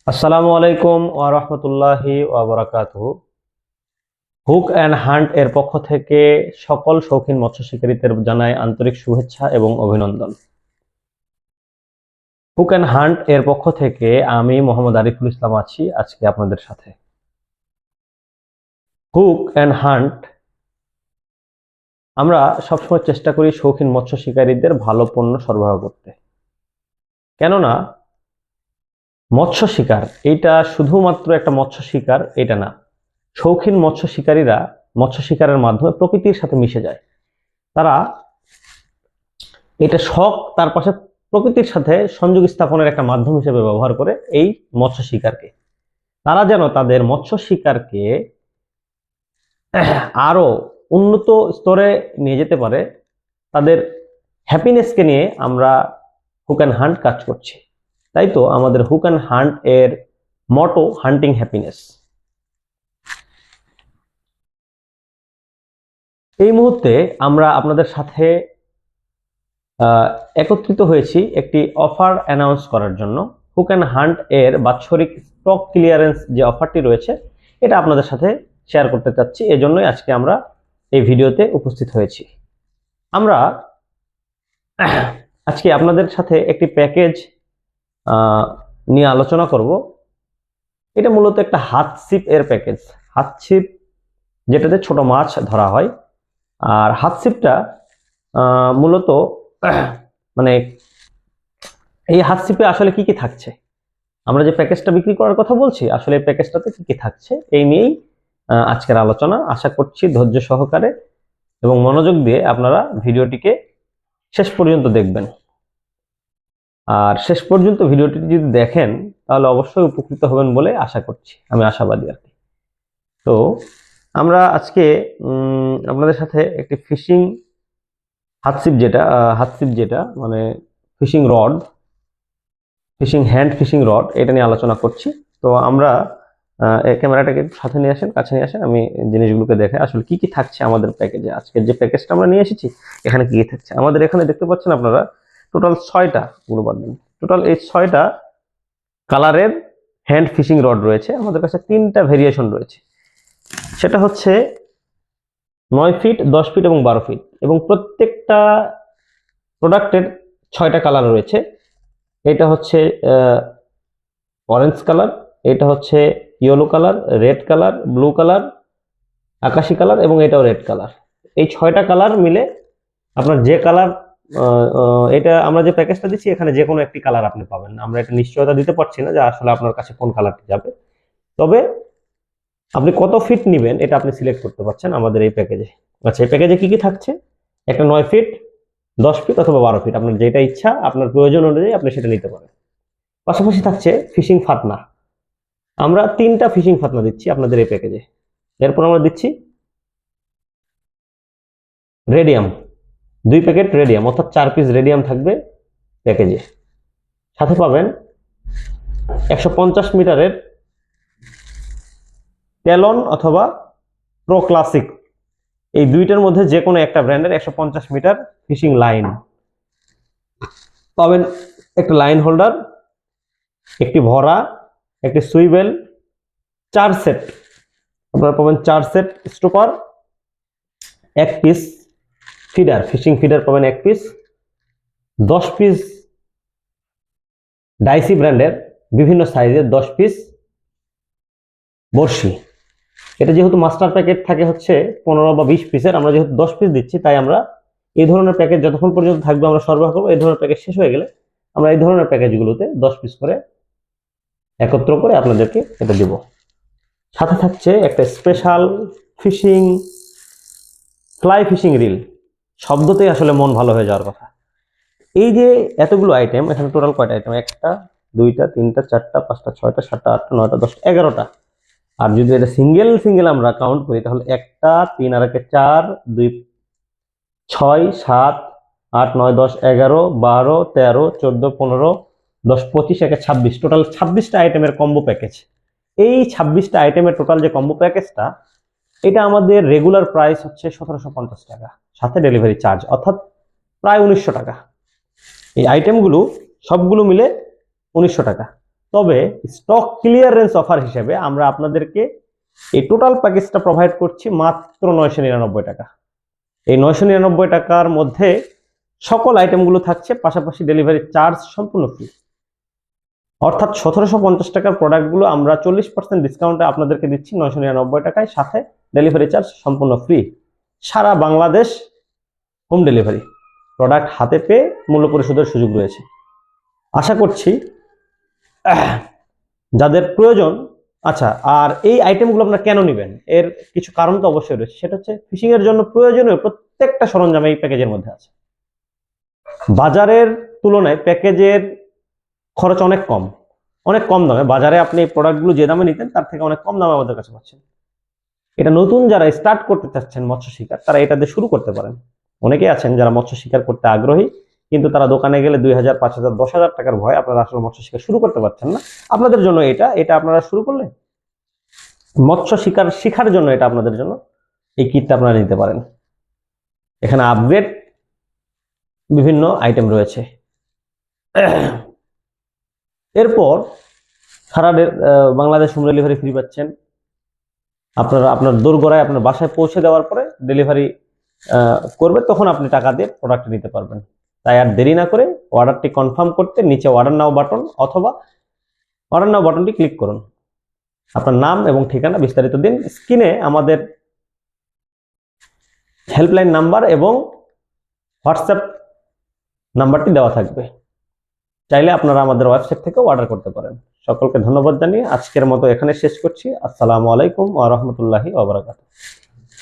আসসালামু আলাইকুম ওয়া রাহমাতুল্লাহি ওয়া বারাকাতুহু। হুক অ্যান্ড হান্ট এর পক্ষ থেকে সকল শৌখিন মৎস্য শিকারীদের জানাই আন্তরিক শুভেচ্ছা এবং অভিনন্দন। হুক অ্যান্ড হান্ট এর পক্ষ থেকে আমি মোহাম্মদ আরিফুল ইসলাম আছি আজকে আপনাদের সাথে। হুক অ্যান্ড হান্ট আমরা সবসময় চেষ্টা করি শৌখিন মৎস্য শিকারীদের ভালো পণ্য সরবরাহ করতে, কেননা মৎস্য শিকার এটা শুধুমাত্র একটা মৎস্য শিকার এটা না। শৌখিন মৎস্য শিকারীরা মৎস্য শিকারের মাধ্যমে প্রকৃতির সাথে মিশে যায়। তারা এটা শখ, তার পাশে প্রকৃতির সাথে সংযোগ স্থাপনের একটা মাধ্যম হিসেবে ব্যবহার করে এই মৎস্য শিকারকে। তারা যেন তাদের মৎস্য শিকারকে আরো উন্নত স্তরে নিয়ে যেতে পারে, তাদের হ্যাপিনেসকে নিয়ে আমরা হুক অ্যান্ড হান্ট কাজ করছি। তাই তো আমাদের হুক অ্যান্ড হান্ট এর মটো হান্টিং হ্যাপিনেস। এই মুহূর্তে আমরা আপনাদের সাথে একত্রিত হয়েছি একটি অফার অ্যানাউন্স করার জন্য। হুক অ্যান্ড হান্ট এর বাৎসরিক স্টক ক্লিয়ারেন্স যে অফারটি রয়েছে এটা আপনাদের সাথে শেয়ার করতে চাচ্ছি, এজন্যই আজকে আমরা এই ভিডিওতে উপস্থিত হয়েছি। আমরা আজকে আপনাদের সাথে একটি প্যাকেজ নিয়ে আলোচনা করব। এটা মূলত একটা হাত ছিপ এর প্যাকেজ। হাত ছিপ যেটাতে ছোট মাছ ধরা হয়, আর হাত ছিপটা মূলত মানে এই হাত ছিপে আসলে কি কি থাকছে, আমরা যে প্যাকেজটা বিক্রি করার কথা বলছি আসলে এই প্যাকেজটাতে কি কি থাকছে এই নিয়েই আজকের আলোচনা। আশা করছি ধৈর্য সহকারে এবং মনোযোগ দিয়ে আপনারা ভিডিওটিকে শেষ পর্যন্ত দেখবেন। আর শেষ পর্যন্ত ভিডিওটি যদি দেখেন তাহলে অবশ্যই উপকৃত হবেন বলে আশা করছি, আমি আশাবাদী আর কি। তো আমরা আজকে আপনাদের সাথে একটি ফিশিং হাত ছিপ যেটা মানে fishing rod, fishing hand fishing rod, এটা নিয়ে আলোচনা করছি। তো আমরা ক্যামেরাটাকে সাথে নিয়ে আসেন, কাছে নিয়ে আসেন, আমি জিনিসগুলোকে দেখে আসলে কি কি থাকছে আমাদের প্যাকেজে। আজকের যে প্যাকেজটা আমরা নিয়ে এসেছি এখানে কি কি থাকছে আমাদের এখানে দেখতে পাচ্ছেন আপনারা। টোটাল 6টা, গুলো বাদ দিন, টোটাল এই 6টা কালারের হ্যান্ড ফিশিং রড রয়েছে। আমাদের কাছে 3টা ভেরিয়েশন রয়েছে, সেটা হচ্ছে 9 ফিট, 10 ফিট এবং 12 ফিট, এবং প্রত্যেকটা প্রোডাক্টের 6টা কালার রয়েছে। এটা হচ্ছে অরেঞ্জ কালার, এটা হচ্ছে yellow colour, red colour, blue colour, আকাশি কালার এবং এটাও রেড কালার। এই 6টা কালার মিলে আপনার যে কালার, এটা আমরা যে প্যাকেজটা দিচ্ছি এখানে যে কোনো একটি কালার আপনি পাবেন না। আমরা এটা নিশ্চয়তা দিতে পারছি না যে আসলে আপনার কাছে কোন কালারটি যাবে, তবে আপনি কত ফিট নেবেন এটা আপনি সিলেক্ট করতে পারছেন আমাদের এই প্যাকেজে। আচ্ছা, এই প্যাকেজে কি কি থাকছে? একটা 9 ফিট, 10 ফিট অথবা 12 ফিট, আপনার যেটা ইচ্ছা আপনার প্রয়োজন অনুযায়ী আপনি সেটা নিতে পারেন। পাশাপাশি থাকছে ফিশিং ফাতনা। আমরা 3টা ফিশিং ফাতনা দিচ্ছি আপনাদের এই প্যাকেজে। এরপর আমরা দিচ্ছি রেডিয়াম, 2 প্যাকেট রেডিয়াম, অর্থাৎ 4 পিস রেডিয়াম থাকবে প্যাকেজে। সাথে পাবেন 150 মিটারের টেলন অথবা প্রো ক্লাসিক, এই দুইটার মধ্যে যে কোনো একটা ব্র্যান্ডের 150 মিটার ফিশিং লাইন পাবেন। একটা লাইন হোল্ডার, একটি ভরা, একটি সুইবেল, 4 সেট আপনারা পাবেন, 4 set stopper, 1 piece feeder, fishing feeder পাবেন 1 পিস, 10 পিস ডাইসি ব্র্যান্ডের বিভিন্ন সাইজের 10 পিস বড়শি। এটা যেহেতু মাস্টার প্যাকেট থাকে হচ্ছে 15 বা 20 পিসের, আমরা যেহেতু 10 পিস দিচ্ছি তাই আমরা এই ধরনের প্যাকেজ যতক্ষণ পর্যন্ত থাকবে আমরা সরবরাহ করবো। এই ধরনের প্যাকেজ শেষ হয়ে গেলে আমরা এই ধরনের প্যাকেজগুলোতে 10 পিস করে একত্র করে আপনাদেরকে এটা দেব। সাথে থাকছে একটা special fishing fly fishing reel, শব্দতেই আসলে মন ভালো হয়ে যাওয়ার কথা। এই যে এতগুলো আইটেম, এখানে টোটাল কয়টা আইটেম? 1টা, 2টা, 3টা, 4টা, 5টা, 6টা, 7টা, 8টা, 9টা, 10টা, 11টা। আর যদি এটা সিঙ্গেল সিঙ্গেল আমরা কাউন্ট করি তাহলে 1টা, 3 আর 1 4, 2 6, 7, 8, 9, 10, 11, 12, 13, 14, 15, 10, 25, 1 26, টোটাল 26টা আইটেমের কম্বো প্যাকেজ। এই 26টা আইটেমের টোটাল যে কম্বো প্যাকেজটা, এটা আমাদের রেগুলার প্রাইস হচ্ছে 1750 টাকা, সাথে ডেলিভারি চার্জ, অর্থাৎ প্রায় 1900 টাকা। এই আইটেমগুলো সবগুলো মিলে 1900 টাকা। তবে স্টক ক্লিয়ারেন্স অফার হিসেবে আমরা আপনাদেরকে এই টোটাল প্যাকেজটা প্রোভাইড করছি মাত্র 999 টাকা। এই 999 টাকার মধ্যে সকল আইটেমগুলো থাকছে, পাশাপাশি ডেলিভারি চার্জ সম্পূর্ণ ফ্রি। অর্থাৎ 1750 টাকার প্রোডাক্টগুলো আমরা 40% ডিসকাউন্টে আপনাদেরকে দিচ্ছি 999 টাকায়, সাথে ডেলিভারি চার্জ সম্পূর্ণ ফ্রি। সারা বাংলাদেশ হোম ডেলিভারি, প্রোডাক্ট হাতে পেয়ে মূল্য পরিশোধের সুযোগ রয়েছে। আশা করছি যাদের প্রয়োজন। আচ্ছা, আর এই আইটেমগুলো আপনারা কেন নেবেন, এর কিছু কারণ তো অবশ্যই রয়েছে। সেটা হচ্ছে ফিশিং এর জন্য প্রয়োজনীয় প্রত্যেকটা সরঞ্জাম এই প্যাকেজের মধ্যে আছে। বাজারের তুলনায় প্যাকেজের খরচ অনেক কম দামে। বাজারে আপনি এই প্রোডাক্টগুলো যে দামে নিতেন তার থেকে অনেক কম দামে আমাদের কাছে পাচ্ছেন। এটা নতুন যারা স্টার্ট করতে চাচ্ছেন মৎস্য শিকার, তারা এটা দিয়ে শুরু করতে পারেন। অনেকেই আছেন যারা মৎস্য শিকার করতে আগ্রহী, কিন্তু তারা দোকানে গেলে 2000, 5000, 10,000 টাকার ভয় আপনারা আসলে মৎস্য শিকার শুরু করতে পারছেন না। আপনাদের জন্য এটা আপনারা শুরু করলে মৎস্য শিকার শেখার জন্য এটা আপনাদের জন্য এই কিটটা আপনারা নিতে পারেন। এখানে আপগ্রেড বিভিন্ন আইটেম রয়েছে। এরপর সারা বাংলাদেশ হোম ডেলিভারি ফ্রি পাচ্ছেন। আপনারা আপনার দোরগোড়ায় আপনার বাসায় পৌঁছে দেওয়ার পরে ডেলিভারি করবে, তখন আপনি টাকা দিয়ে প্রোডাক্ট নিতে পারবেন। তাই আর দেরি না করে অর্ডারটি কনফার্ম করতে নিচে অর্ডার নাও বাটন অথবা অর্ডার নাও বাটনটি ক্লিক করুন। আপনার নাম এবং ঠিকানা বিস্তারিত দিন। স্ক্রিনে আমাদের হেল্পলাইন নাম্বার এবং হোয়াটসঅ্যাপ নাম্বারটি দেওয়া থাকবে, চাইলে আপনারা আমাদের ওয়েবসাইট থেকেও অর্ডার করতে পারেন। সকলকে ধন্যবাদ জানিয়ে আজকের মতো এখানে শেষ করছি। আসসালামু আলাইকুম ওয়া রাহমাতুল্লাহি ওয়া বারাকাতুহু।